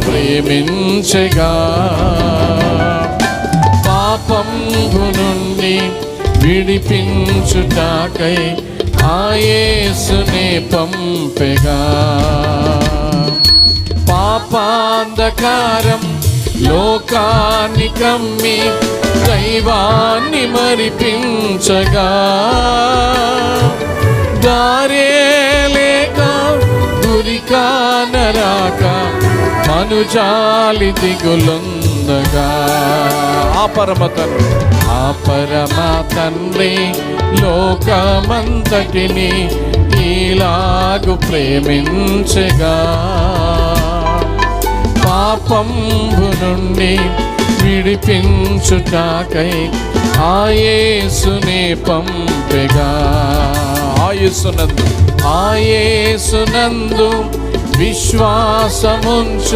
ప్రేమించెగా, పాపంబు నుండి విడిపించుటాకై ఆ యేసునే పంపెగా. పాపాంధకారం లోకాన్ని కమ్మి దైవాన్ని మరిపించగా, దారే లేక గురికానరాక మనుజాలి దిగులుందగా. ఆ పరమ తండ్రి లోకమంతటిని ఇలాగు ప్రేమించెగా, పాపంబు నుండి విడిపించుటాకై ఆ యేసునే పంపెగా. ఆ యేసునందు విశ్వాసముంచు